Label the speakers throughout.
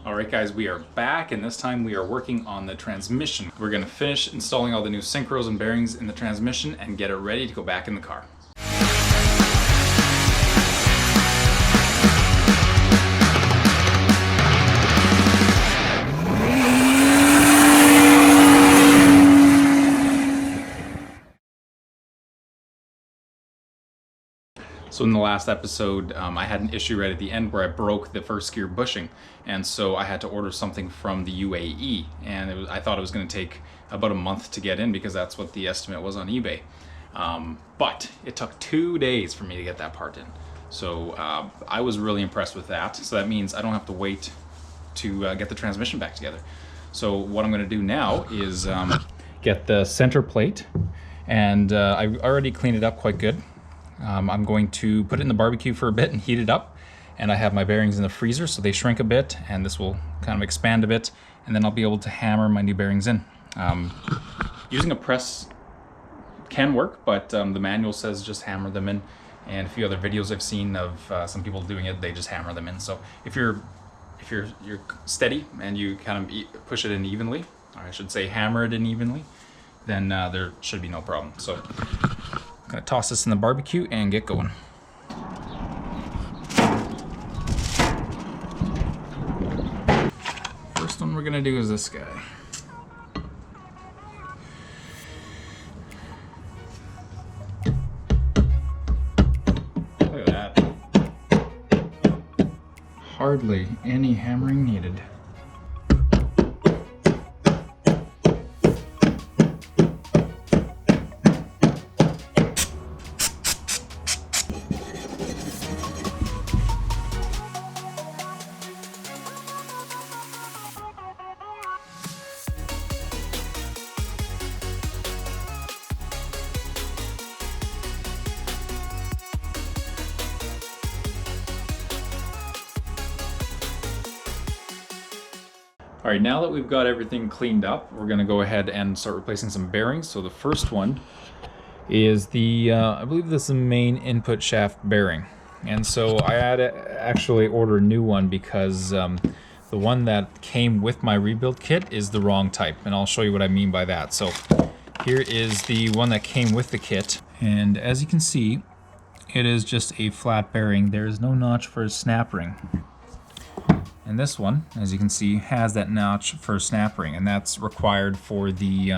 Speaker 1: Alright guys, we are back, and this time we are working on the transmission. We're going to finish installing all the new synchros and bearings in the transmission and get it ready to go back in the car. So in the last episode, I had an issue right at the end where I broke the first gear bushing, and so I had to order something from the UAE, and I thought it was going to take about a month to get in because that's what the estimate was on eBay. But it took 2 days for me to get that part in. So I was really impressed with that. So that means I don't have to wait to get the transmission back together. So what I'm going to do now is get the center plate, and I already cleaned it up quite good. I'm going to put it in the barbecue for a bit and heat it up, and I have my bearings in the freezer so they shrink a bit, and this will kind of expand a bit, and then I'll be able to hammer my new bearings in. Using a press can work, but the manual says just hammer them in, and a few other videos I've seen of some people doing it, they just hammer them in. So if you're steady and you kind of push it in evenly, or I should say hammer it in evenly, then there should be no problem. So I'm gonna toss this in the barbecue and get going. First one we're gonna do is this guy. Look at that. Hardly any hammering needed. All right, now that we've got everything cleaned up, we're gonna go ahead and start replacing some bearings. So the first one is the, I believe this is the main input shaft bearing. And so I had to actually order a new one because the one that came with my rebuild kit is the wrong type. And I'll show you what I mean by that. So here is the one that came with the kit. And as you can see, it is just a flat bearing. There is no notch for a snap ring. And this one, as you can see, has that notch for a snap ring, and that's required for the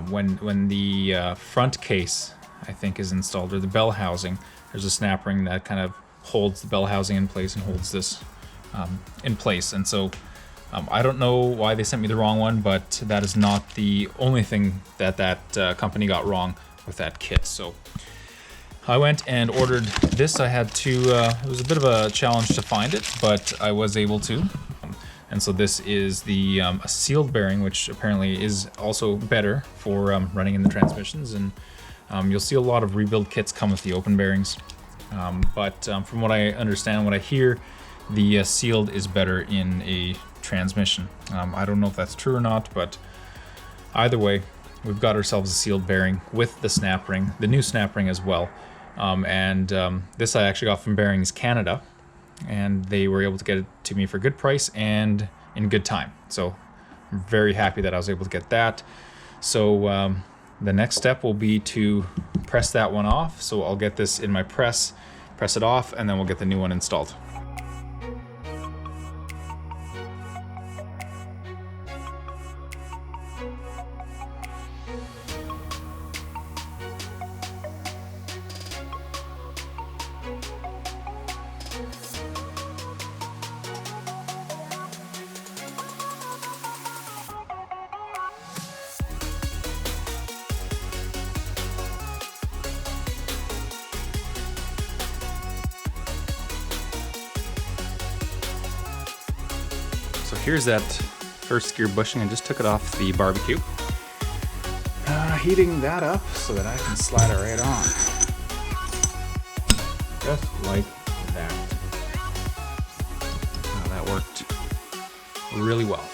Speaker 1: when the front case, I think, is installed, or the bell housing. There's a snap ring that kind of holds the bell housing in place and holds this in place. And so I don't know why they sent me the wrong one, but that is not the only thing that company got wrong with that kit. So I went and ordered this. I had to, it was a bit of a challenge to find it, but I was able to. And so this is the a sealed bearing, which apparently is also better for running in the transmissions. And you'll see a lot of rebuild kits come with the open bearings. But from what I understand, what I hear, the sealed is better in a transmission. I don't know if that's true or not, but either way, we've got ourselves a sealed bearing with the snap ring, the new snap ring as well. This I actually got from Bearings Canada, and they were able to get it to me for a good price and in good time. So I'm very happy that I was able to get that. So the next step will be to press that one off. So I'll get this in my press it off, and then we'll get the new one installed. So here's that first gear bushing. I just took it off the barbecue. Heating that up so that I can slide it right on. Just like that. Oh, that worked really well.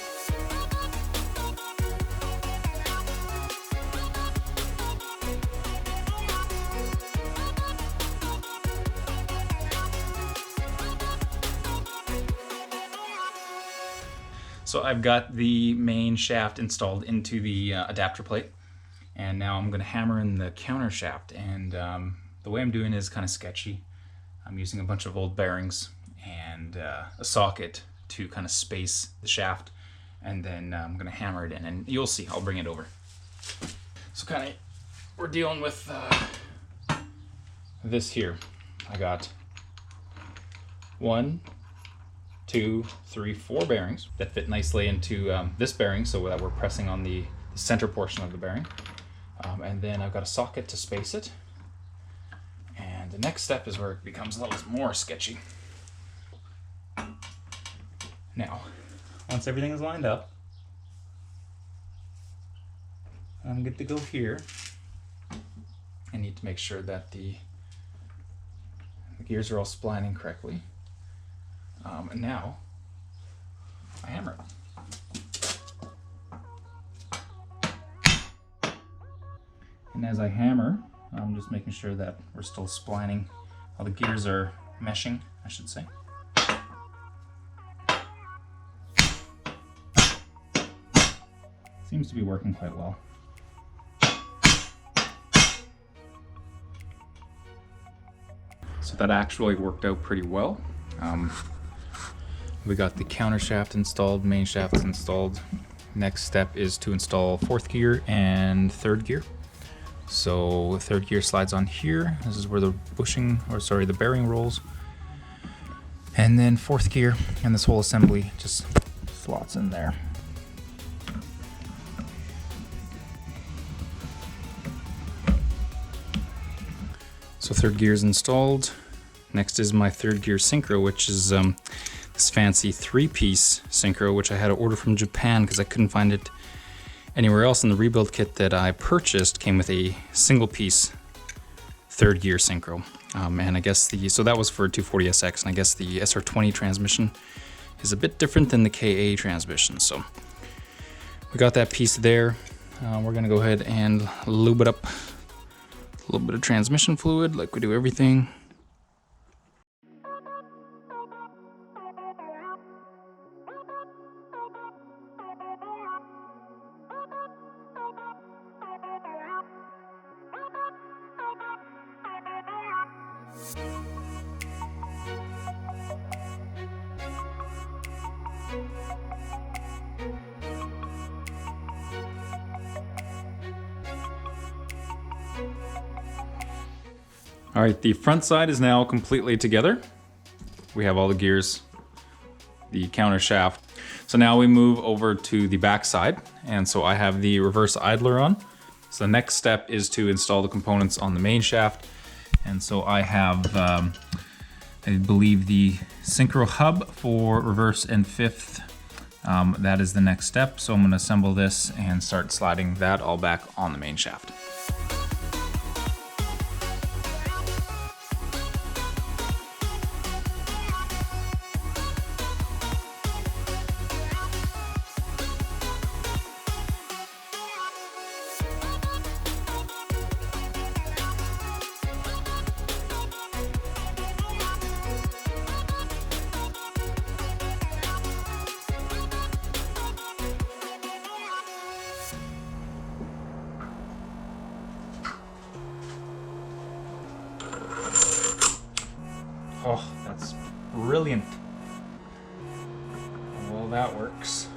Speaker 1: So I've got the main shaft installed into the adapter plate, and now I'm going to hammer in the counter shaft, and the way I'm doing is kind of sketchy. I'm using a bunch of old bearings and a socket to kind of space the shaft, and then I'm going to hammer it in, and you'll see. I'll bring it over. So kind of we're dealing with this here. I got 1, 2, 3, 4 bearings that fit nicely into this bearing, so that we're pressing on the center portion of the bearing. And then I've got a socket to space it. And the next step is where it becomes a little more sketchy. Now, once everything is lined up, I'm good to go here. I need to make sure that the gears are all splining correctly. And now, I hammer it. And as I hammer, I'm just making sure that we're still splining. All the gears are meshing, I should say. Seems to be working quite well. So that actually worked out pretty well. We got the counter shaft installed, main shaft installed. Next step is to install 4th gear and 3rd gear. So 3rd gear slides on here. This is where the the bearing rolls. And then 4th gear, and this whole assembly just slots in there. So 3rd gear is installed. Next is my 3rd gear synchro, which is this fancy 3-piece synchro, which I had to order from Japan because I couldn't find it anywhere else. In the rebuild kit that I purchased came with a single piece 3rd gear synchro. And I guess so that was for 240SX, and I guess the SR20 transmission is a bit different than the KA transmission. So we got that piece there. We're gonna go ahead and lube it up. A little bit of transmission fluid, like we do everything. All right, the front side is now completely together. We have all the gears, the counter shaft. So now we move over to the back side. And so I have the reverse idler on. So the next step is to install the components on the main shaft. And so I have, I believe, the synchro hub for reverse and 5th. That is the next step. So I'm gonna assemble this and start sliding that all back on the main shaft. Oh, that's brilliant. Well, that works.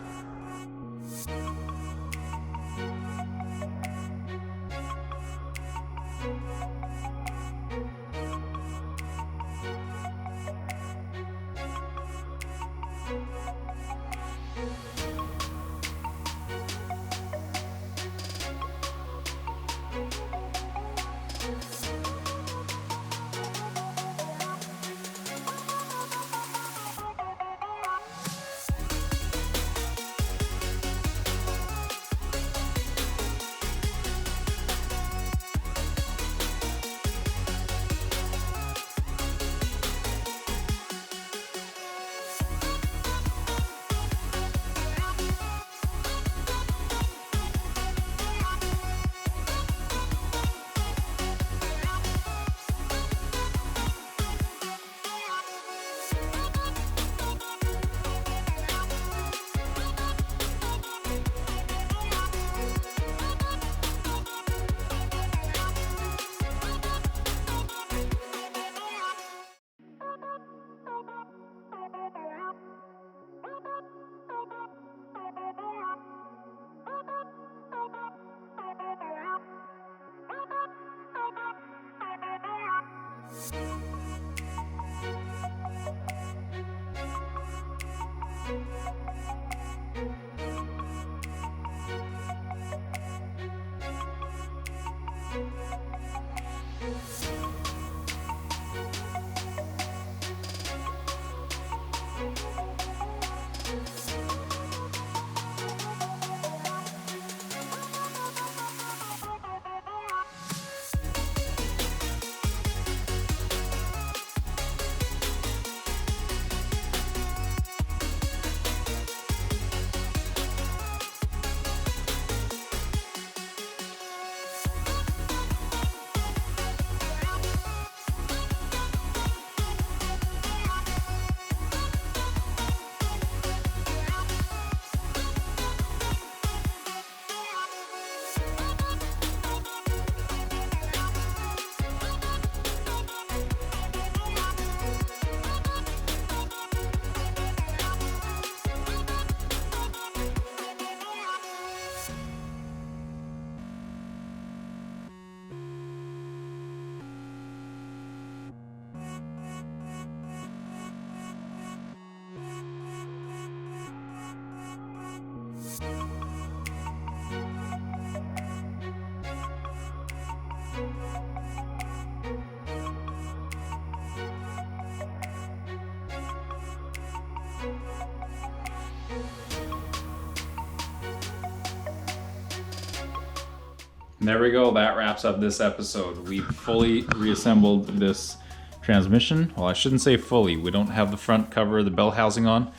Speaker 1: And there we go, that wraps up this episode. We fully reassembled this transmission. Well, I shouldn't say fully. We don't have the front cover of the bell housing on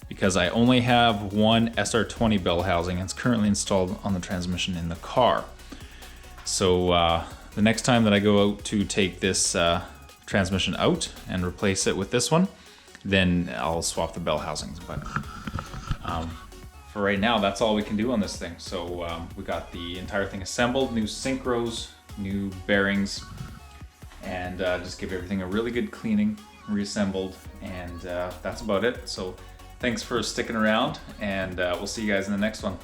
Speaker 1: because I only have one SR20 bell housing and it's currently installed on the transmission in the car. So the next time that I go out to take this transmission out and replace it with this one, then I'll swap the bell housings. But for right now, that's all we can do on this thing. So we got the entire thing assembled, new synchros, new bearings, and just give everything a really good cleaning, reassembled, and that's about it. So thanks for sticking around, and we'll see you guys in the next one.